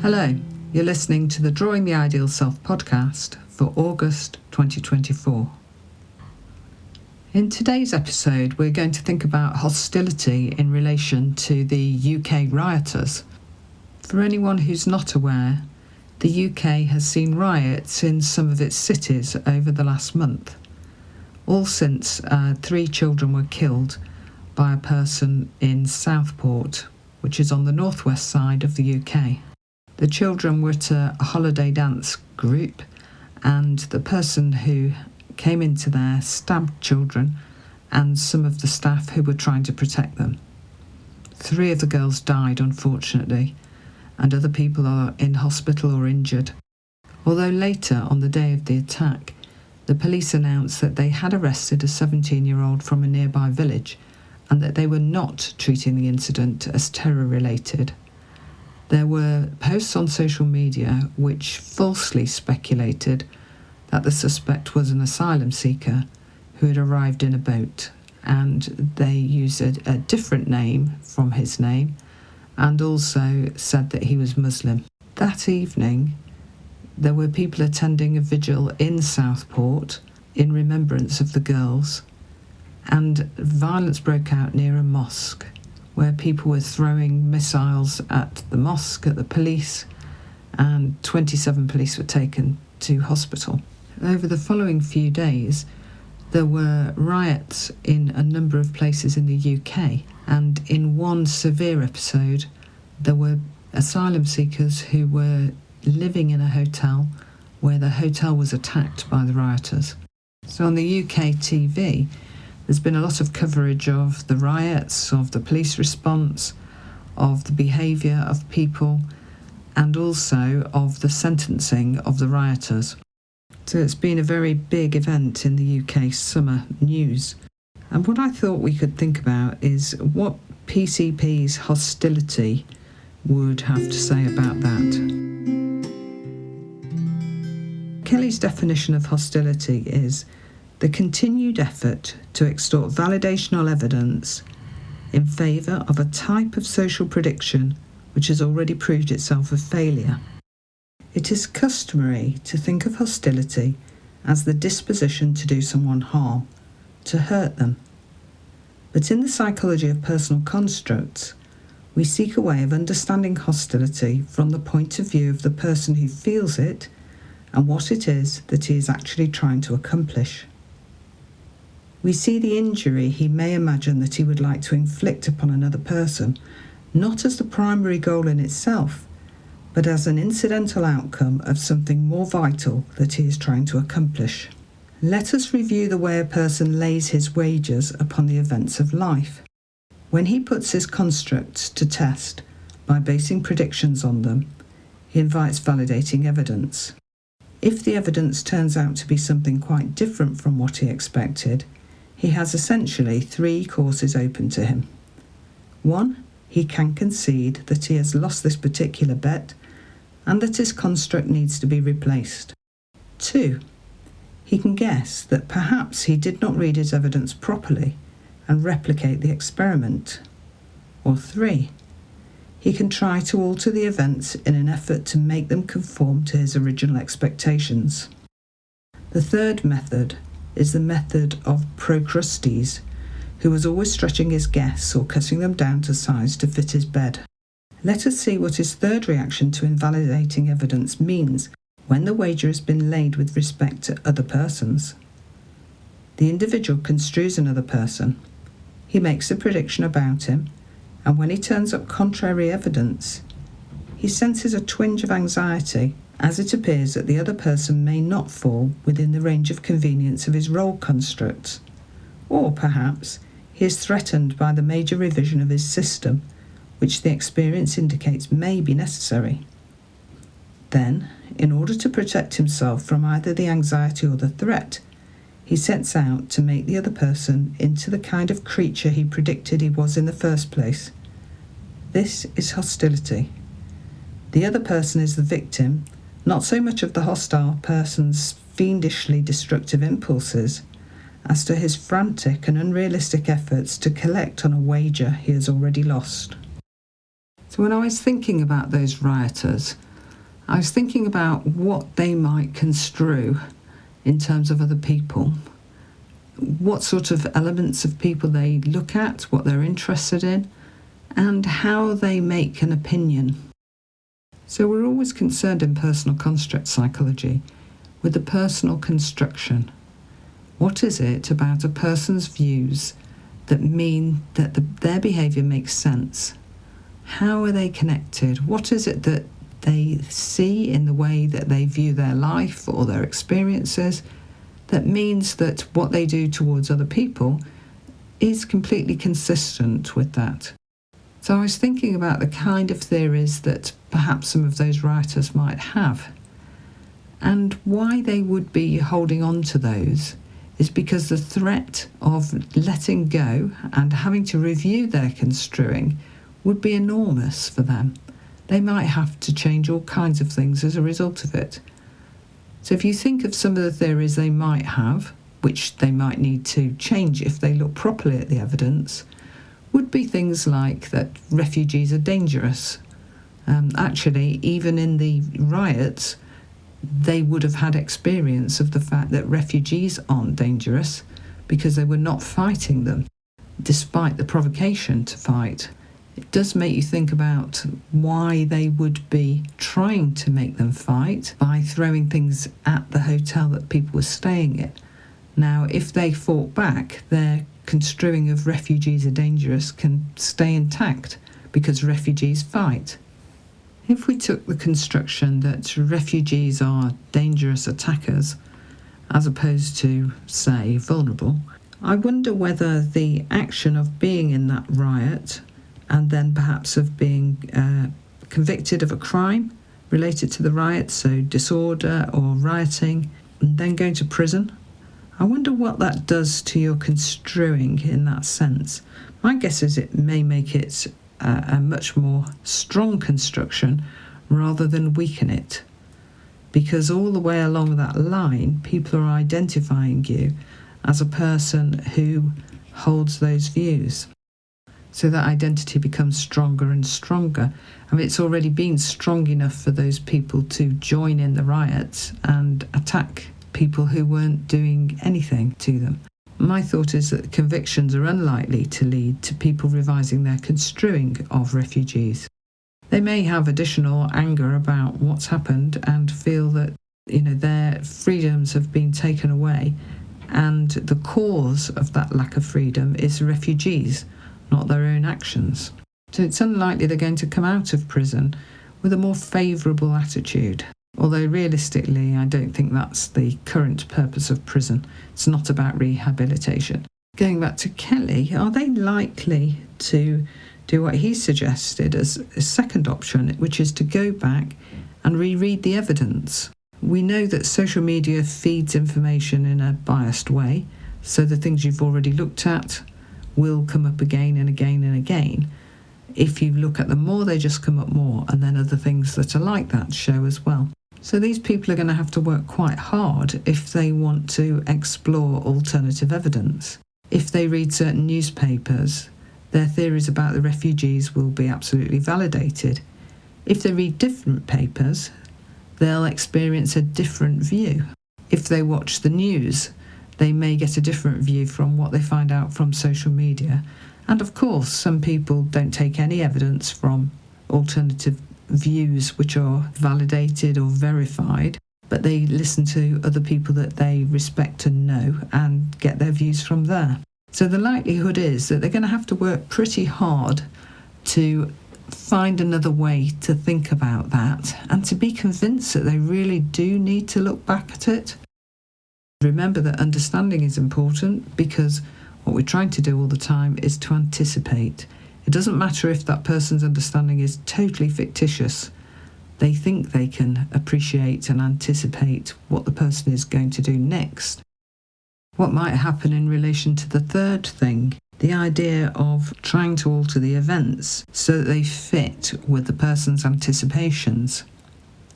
Hello, you're listening to the Drawing the Ideal Self podcast for August 2024. In today's episode, we're going to think about hostility in relation to the UK rioters. For anyone who's not aware, the UK has seen riots in some of its cities over the last month. All since 3 children were killed by a person in Southport, which is on the northwest side of the UK. The children were at a holiday dance group, and the person who came into there stabbed children and some of the staff who were trying to protect them. 3 of the girls died, unfortunately, and other people are in hospital or injured. Although later, on the day of the attack, the police announced that they had arrested a 17-year-old from a nearby village and that they were not treating the incident as terror-related. There were posts on social media which falsely speculated that the suspect was an asylum seeker who had arrived in a boat, and they used a different name from his name and also said that he was Muslim. That evening, there were people attending a vigil in Southport in remembrance of the girls, and violence broke out near a mosque, where people were throwing missiles at the mosque, at the police, and 27 police were taken to hospital. Over the following few days, there were riots in a number of places in the UK, and in one severe episode, there were asylum seekers who were living in a hotel where the hotel was attacked by the rioters. So on the UK TV, there's been a lot of coverage of the riots, of the police response, of the behaviour of people, and also of the sentencing of the rioters. So it's been a very big event in the UK summer news. And what I thought we could think about is what PCP's hostility would have to say about that. Kelly's definition of hostility is the continued effort to extort validational evidence in favour of a type of social prediction which has already proved itself a failure. It is customary to think of hostility as the disposition to do someone harm, to hurt them. But in the psychology of personal constructs, we seek a way of understanding hostility from the point of view of the person who feels it and what it is that he is actually trying to accomplish. We see the injury he may imagine that he would like to inflict upon another person, not as the primary goal in itself, but as an incidental outcome of something more vital that he is trying to accomplish. Let us review the way a person lays his wagers upon the events of life. When he puts his constructs to test by basing predictions on them, he invites validating evidence. If the evidence turns out to be something quite different from what he expected, he has essentially 3 courses open to him. 1, he can concede that he has lost this particular bet and that his construct needs to be replaced. 2, he can guess that perhaps he did not read his evidence properly and replicate the experiment. Or 3, he can try to alter the events in an effort to make them conform to his original expectations. The third method is the method of Procrustes, who was always stretching his guess or cutting them down to size to fit his bed. Let us see what his third reaction to invalidating evidence means when the wager has been laid with respect to other persons. The individual construes another person. He makes a prediction about him, and when he turns up contrary evidence, he senses a twinge of anxiety as it appears that the other person may not fall within the range of convenience of his role constructs, or perhaps he is threatened by the major revision of his system, which the experience indicates may be necessary. Then, in order to protect himself from either the anxiety or the threat, he sets out to make the other person into the kind of creature he predicted he was in the first place. This is hostility. The other person is the victim, not so much of the hostile person's fiendishly destructive impulses, as to his frantic and unrealistic efforts to collect on a wager he has already lost. So when I was thinking about those rioters, I was thinking about what they might construe in terms of other people, what sort of elements of people they look at, what they're interested in, and how they make an opinion. So we're always concerned in personal construct psychology with the personal construction. What is it about a person's views that mean that their behaviour makes sense? How are they connected? What is it that they see in the way that they view their life or their experiences that means that what they do towards other people is completely consistent with that? So I was thinking about the kind of theories that perhaps some of those writers might have, and why they would be holding on to those is because the threat of letting go and having to review their construing would be enormous for them. They might have to change all kinds of things as a result of it. So if you think of some of the theories they might have, which they might need to change if they look properly at the evidence, would be things like that refugees are dangerous. Actually, even in the riots, they would have had experience of the fact that refugees aren't dangerous because they were not fighting them, despite the provocation to fight. It does make you think about why they would be trying to make them fight by throwing things at the hotel that people were staying in. Now, if they fought back, their construing of refugees are dangerous can stay intact because refugees fight. If we took the construction that refugees are dangerous attackers as opposed to, say, vulnerable, I wonder whether the action of being in that riot and then perhaps of being convicted of a crime related to the riot, so disorder or rioting, and then going to prison, I wonder what that does to your construing in that sense. My guess is it may make it a much more strong construction rather than weaken it, because all the way along that line, people are identifying you as a person who holds those views. So that identity becomes stronger and stronger. I mean, it's already been strong enough for those people to join in the riots and attack people who weren't doing anything to them. My thought is that convictions are unlikely to lead to people revising their construing of refugees. They may have additional anger about what's happened and feel that, their freedoms have been taken away, and the cause of that lack of freedom is refugees, not their own actions. So it's unlikely they're going to come out of prison with a more favourable attitude. Although realistically, I don't think that's the current purpose of prison. It's not about rehabilitation. Going back to Kelly, are they likely to do what he suggested as a second option, which is to go back and reread the evidence? We know that social media feeds information in a biased way, so the things you've already looked at will come up again and again and again. If you look at them more, they just come up more, and then other things that are like that show as well. So these people are going to have to work quite hard if they want to explore alternative evidence. If they read certain newspapers, their theories about the refugees will be absolutely validated. If they read different papers, they'll experience a different view. If they watch the news, they may get a different view from what they find out from social media. And of course, some people don't take any evidence from alternative views which are validated or verified, but they listen to other people that they respect and know and get their views from there. So the likelihood is that they're going to have to work pretty hard to find another way to think about that and to be convinced that they really do need to look back at it. Remember that understanding is important, because what we're trying to do all the time is to anticipate. It doesn't matter if that person's understanding is totally fictitious. They think they can appreciate and anticipate what the person is going to do next. What might happen in relation to the third thing, the idea of trying to alter the events so that they fit with the person's anticipations.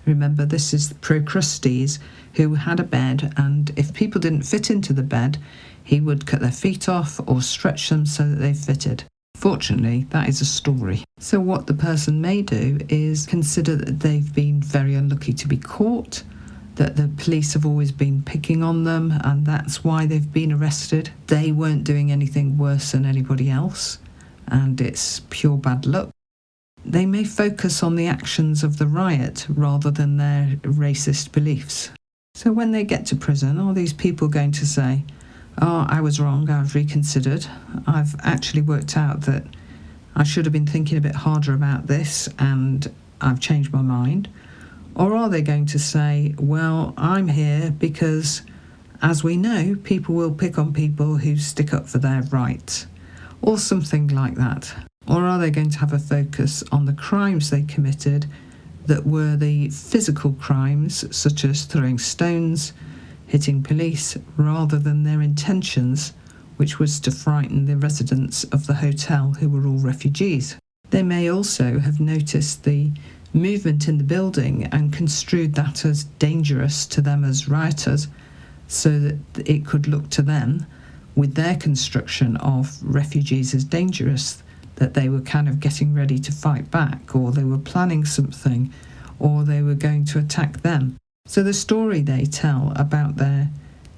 Remember, this is Procrustes, who had a bed, and if people didn't fit into the bed, he would cut their feet off or stretch them so that they fitted. Fortunately, that is a story. So what the person may do is consider that they've been very unlucky to be caught, that the police have always been picking on them, and that's why they've been arrested. They weren't doing anything worse than anybody else, and it's pure bad luck. They may focus on the actions of the riot rather than their racist beliefs. So when they get to prison, are these people going to say, "Oh, I was wrong, I've reconsidered, I've actually worked out that I should have been thinking a bit harder about this and I've changed my mind"? Or are they going to say, "Well, I'm here because, as we know, people will pick on people who stick up for their rights," or something like that? Or are they going to have a focus on the crimes they committed that were the physical crimes, such as throwing stones, hitting police, rather than their intentions, which was to frighten the residents of the hotel who were all refugees? They may also have noticed the movement in the building and construed that as dangerous to them as rioters, so that it could look to them, with their construction of refugees as dangerous, that they were kind of getting ready to fight back, or they were planning something, or they were going to attack them. So the story they tell about their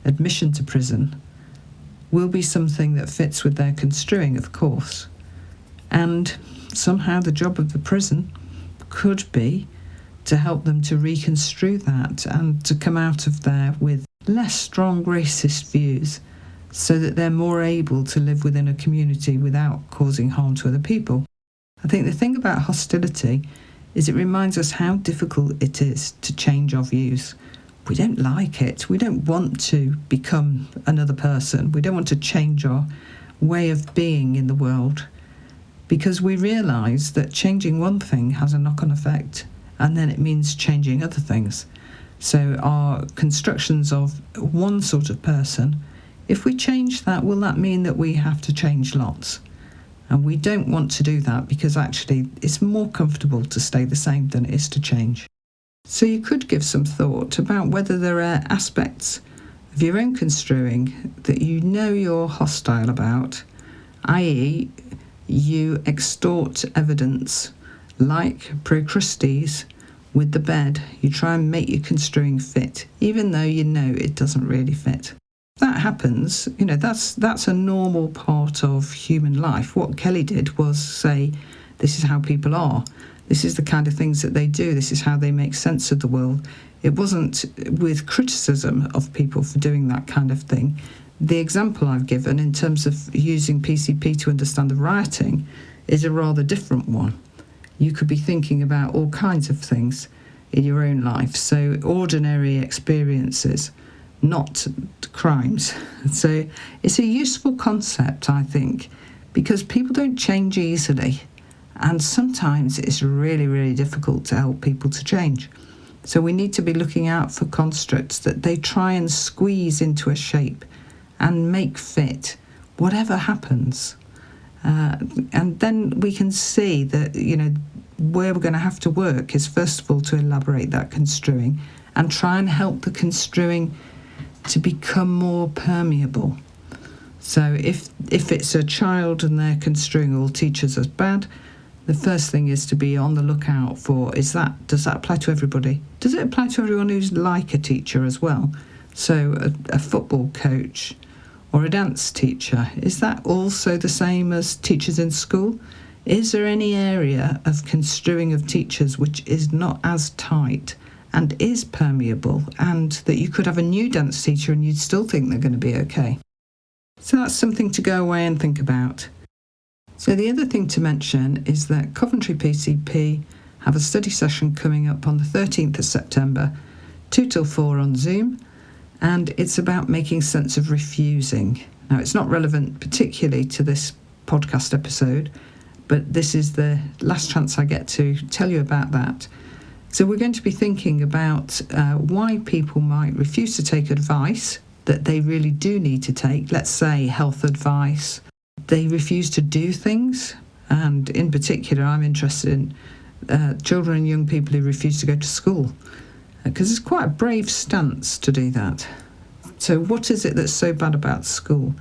admission to prison will be something that fits with their construing, of course. And somehow the job of the prison could be to help them to reconstrue that and to come out of there with less strong racist views, so that they're more able to live within a community without causing harm to other people. I think the thing about hostility is it reminds us how difficult it is to change our views. We don't like it. We don't want to become another person. We don't want to change our way of being in the world, because we realise that changing one thing has a knock-on effect, and then it means changing other things. So our constructions of one sort of person, if we change that, will that mean that we have to change lots? And we don't want to do that, because actually it's more comfortable to stay the same than it is to change. So you could give some thought about whether there are aspects of your own construing that you know you're hostile about, i.e. you extort evidence, like Procrustes with the bed. You try and make your construing fit, even though you know it doesn't really fit. That happens, that's a normal part of human life. What Kelly did was say, this is how people are. This is the kind of things that they do. This is how they make sense of the world. It wasn't with criticism of people for doing that kind of thing. The example I've given in terms of using PCP to understand the rioting is a rather different one. You could be thinking about all kinds of things in your own life. So ordinary experiences, not crimes. So it's a useful concept, I think, because people don't change easily, and sometimes it's really, really difficult to help people to change. So we need to be looking out for constructs that they try and squeeze into a shape and make fit whatever happens. And then we can see that, where we're going to have to work is, first of all, to elaborate that construing and try and help the construing to become more permeable. So if it's a child and they're construing all teachers as bad, the first thing is to be on the lookout for, does that apply to everybody? Does it apply to everyone who's like a teacher as well? So a football coach or a dance teacher, is that also the same as teachers in school? Is there any area of construing of teachers which is not as tight and is permeable, and that you could have a new dance teacher and you'd still think they're going to be okay? So that's something to go away and think about. So the other thing to mention is that Coventry PCP have a study session coming up on the 13th of September, 2 till 4 on Zoom, and it's about making sense of refusing. Now, it's not relevant particularly to this podcast episode, but this is the last chance I get to tell you about that. So we're going to be thinking about why people might refuse to take advice that they really do need to take, let's say health advice. They refuse to do things, and in particular I'm interested in children and young people who refuse to go to school, because it's quite a brave stance to do that. So what is it that's so bad about school?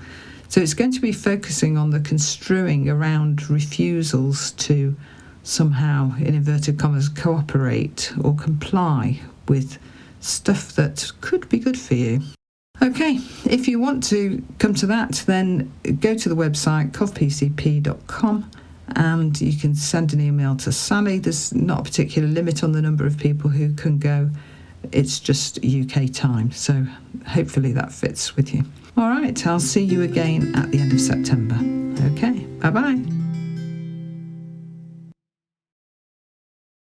So it's going to be focusing on the construing around refusals to somehow, in inverted commas, cooperate or comply with stuff that could be good for you. Okay, if you want to come to that, then go to the website covpcp.com and you can send an email to Sally. There's not a particular limit on the number of people who can go. It's just UK time, so hopefully that fits with you. All right, I'll see you again at the end of September. Okay, bye-bye.